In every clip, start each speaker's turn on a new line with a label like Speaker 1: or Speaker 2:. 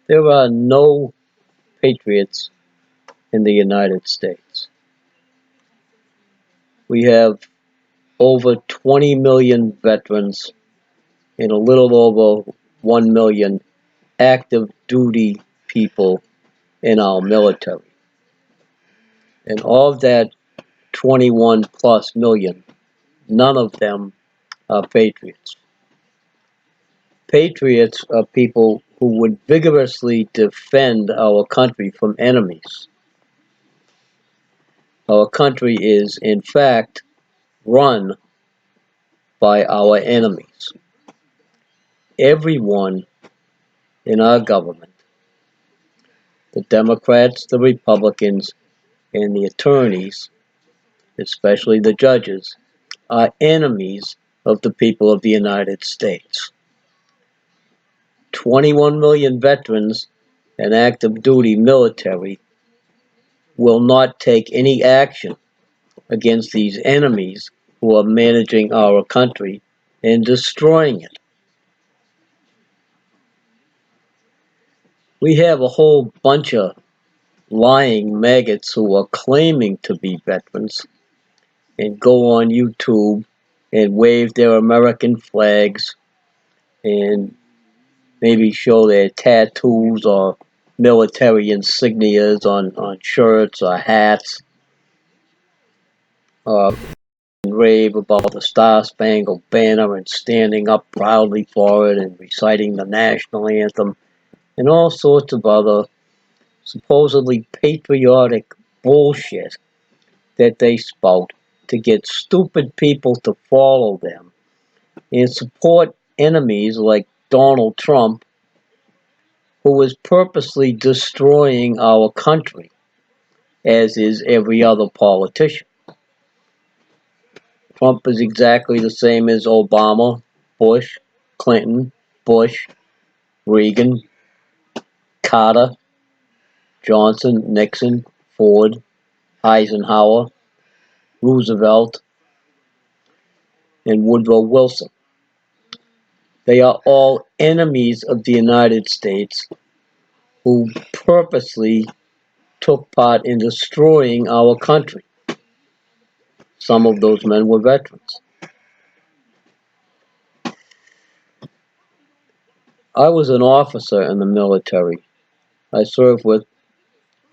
Speaker 1: There are no patriots in the United States. We have over 20 million veterans and a little over 1 million active duty people in our military. And of that 21 plus million, none of them are patriots. Patriots are people who would vigorously defend our country from enemies. Our country is, in fact, run by our enemies. Everyone in our government, the Democrats, the Republicans, and the attorneys, especially the judges, are enemies of the people of the United States. 21 million veterans and active duty military will not take any action against these enemies who are managing our country and destroying it. We have a whole bunch of lying maggots who are claiming to be veterans and go on YouTube and wave their American flags and maybe show their tattoos or military insignias on shirts or hats, and rave about the Star Spangled Banner and standing up proudly for it and reciting the national anthem and all sorts of other supposedly patriotic bullshit that they spout to get stupid people to follow them and support enemies like Donald Trump, who is purposely destroying our country, as is every other politician. Trump is exactly the same as Obama, Bush, Clinton, Bush, Reagan, Carter, Johnson, Nixon, Ford, Eisenhower, Roosevelt, and Woodrow Wilson. They are all enemies of the United States who purposely took part in destroying our country. Some of those men were veterans. I was an officer in the military. I served with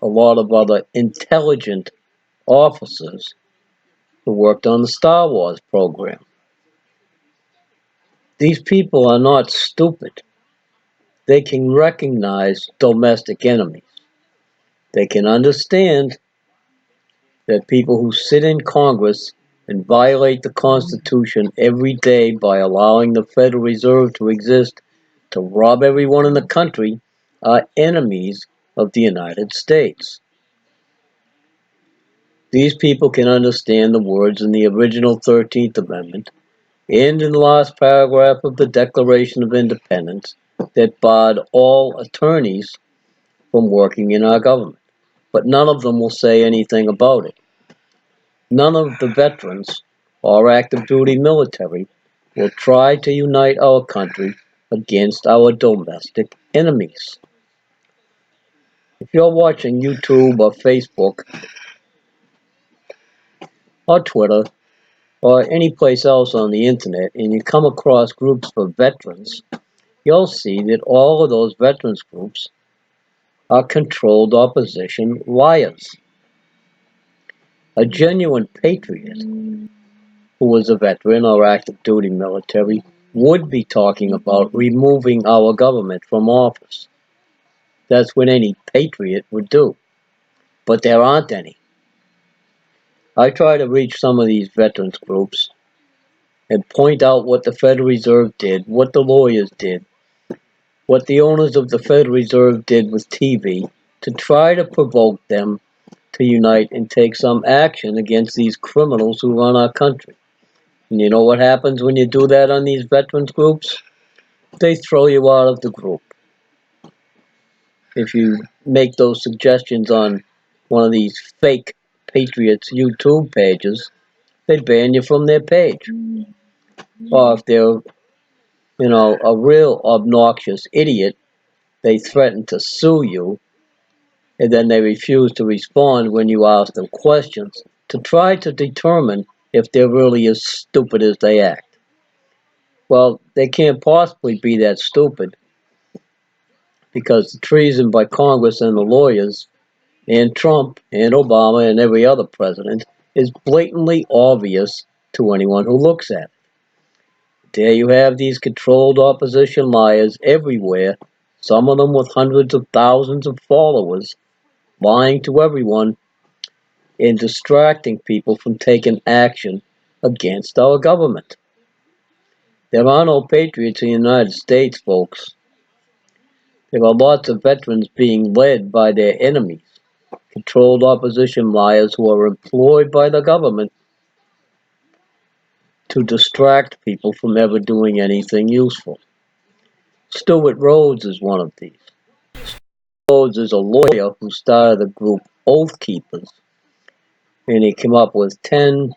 Speaker 1: a lot of other intelligent officers who worked on the Star Wars program. These people are not stupid. They can recognize domestic enemies. They can understand that people who sit in Congress and violate the Constitution every day by allowing the Federal Reserve to exist to rob everyone in the country are enemies of the United States. These people can understand the words in the original 13th Amendment and in the last paragraph of the Declaration of Independence that barred all attorneys from working in our government. But none of them will say anything about it. None of the veterans or active duty military will try to unite our country against our domestic enemies. If you're watching YouTube or Facebook or Twitter or any place else on the internet and you come across groups for veterans, you'll see that all of those veterans groups are controlled opposition liars. A genuine patriot who was a veteran or active duty military would be talking about removing our government from office. That's what any patriot would do. But there aren't any. I try to reach some of these veterans groups and point out what the Federal Reserve did, what the lawyers did, what the owners of the Federal Reserve did with TV to try to provoke them to unite and take some action against these criminals who run our country. And you know what happens when you do that on these veterans groups? They throw you out of the group. If you make those suggestions on one of these fake Patriots YouTube pages, they ban you from their page. Or if they're, a real obnoxious idiot, They threaten to sue you, and then they refuse to respond when you ask them questions to try to determine if they're really as stupid as they act. Well, they can't possibly be that stupid because the treason by Congress and the lawyers and Trump and Obama and every other president is blatantly obvious to anyone who looks at it. There you have these controlled opposition liars everywhere, some of them with hundreds of thousands of followers, lying to everyone and distracting people from taking action against our government. There are no patriots in the United States, folks. There are lots of veterans being led by their enemies, controlled opposition liars who are employed by the government to distract people from ever doing anything useful. Stewart Rhodes is one of these. Rhodes is a lawyer who started the group Oath Keepers, and he came up with 10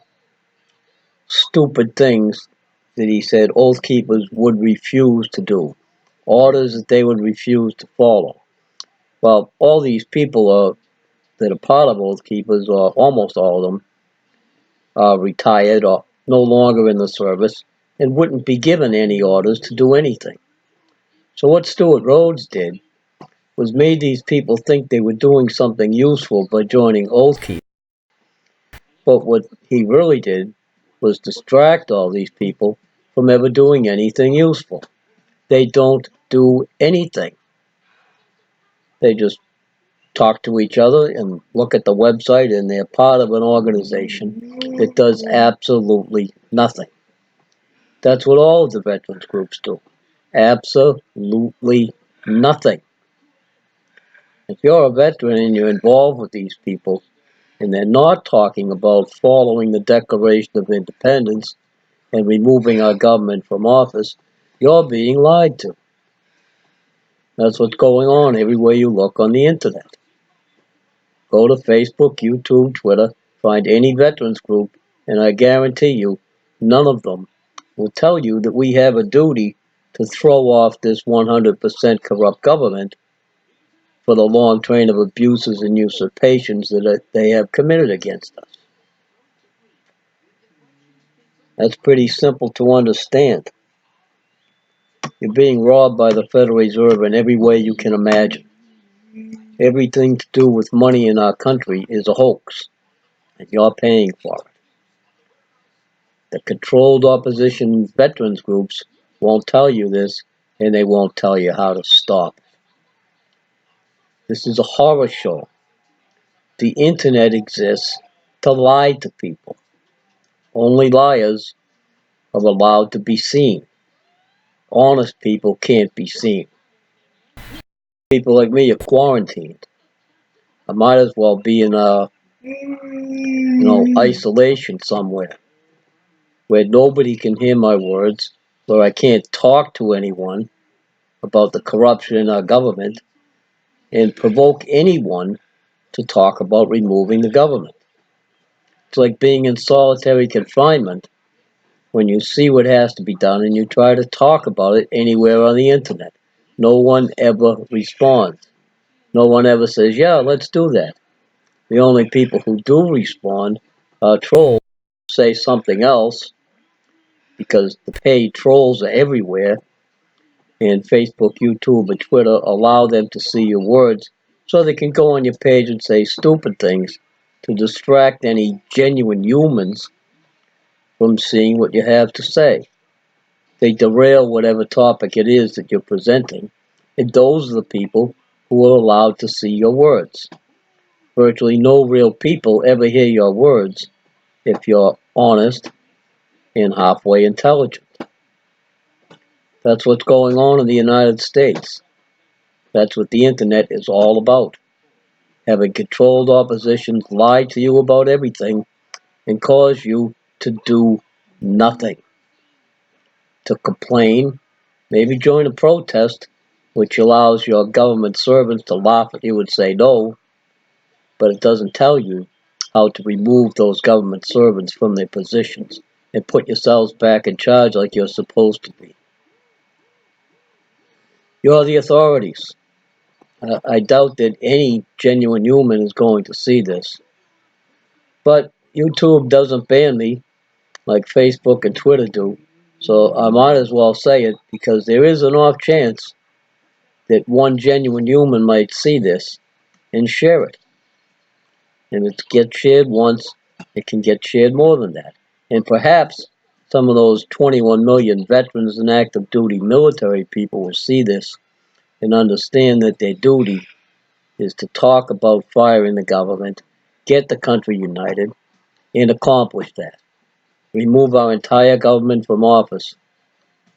Speaker 1: stupid things that he said Oath Keepers would refuse to do, orders that they would refuse to follow. Well, all these people that are part of Oath Keepers, or almost all of them, are retired or no longer in the service and wouldn't be given any orders to do anything. So what Stewart Rhodes did was made these people think they were doing something useful by joining Oath Keepers. But what he really did was distract all these people from ever doing anything useful. They don't do anything. They just talk to each other and look at the website, and they're part of an organization that does absolutely nothing. That's what all of the veterans groups do. Absolutely nothing. If you're a veteran and you're involved with these people, and they're not talking about following the Declaration of Independence and removing our government from office, you're being lied to. That's what's going on everywhere you look on the internet. Go to Facebook, YouTube, Twitter, find any veterans group, and I guarantee you, none of them will tell you that we have a duty to throw off this 100% corrupt government for the long train of abuses and usurpations that they have committed against us. That's pretty simple to understand. You're being robbed by the Federal Reserve in every way you can imagine. Everything to do with money in our country is a hoax, and you're paying for it. The controlled opposition veterans groups won't tell you this, and they won't tell you how to stop it. This is a horror show. The internet exists to lie to people. Only liars are allowed to be seen. Honest people can't be seen. People like me are quarantined. I might as well be in isolation somewhere where nobody can hear my words, where I can't talk to anyone about the corruption in our government, and provoke anyone to talk about removing the government. It's like being in solitary confinement when you see what has to be done and you try to talk about it anywhere on the internet. No one ever responds. No one ever says, yeah, let's do that. The only people who do respond are trolls who say something else because the paid trolls are everywhere, and Facebook, YouTube, and Twitter allow them to see your words so they can go on your page and say stupid things to distract any genuine humans from seeing what you have to say. They derail whatever topic it is that you're presenting, and those are the people who are allowed to see your words. Virtually no real people ever hear your words if you're honest and halfway intelligent. That's what's going on in the United States. That's what the internet is all about. Having controlled oppositions lie to you about everything and cause you to do nothing. To complain, maybe join a protest, which allows your government servants to laugh at you and say no, but it doesn't tell you how to remove those government servants from their positions and put yourselves back in charge like you're supposed to be. You're the authorities. I doubt that any genuine human is going to see this. But YouTube doesn't ban me like Facebook and Twitter do, so I might as well say it because there is an off chance that one genuine human might see this and share it. And if it gets shared once, it can get shared more than that. And perhaps some of those 21 million veterans and active duty military people will see this and understand that their duty is to talk about firing the government, get the country united, and accomplish that. Remove our entire government from office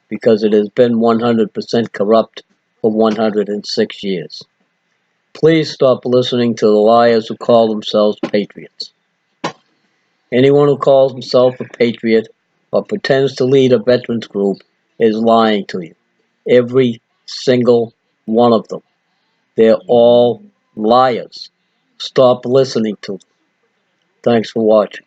Speaker 1: because it has been 100% corrupt for 106 years. Please stop listening to the liars who call themselves patriots. Anyone who calls himself a patriot or pretends to lead a veterans group is lying to you. Every single one of them. They're all liars. Stop listening to them. Thanks for watching.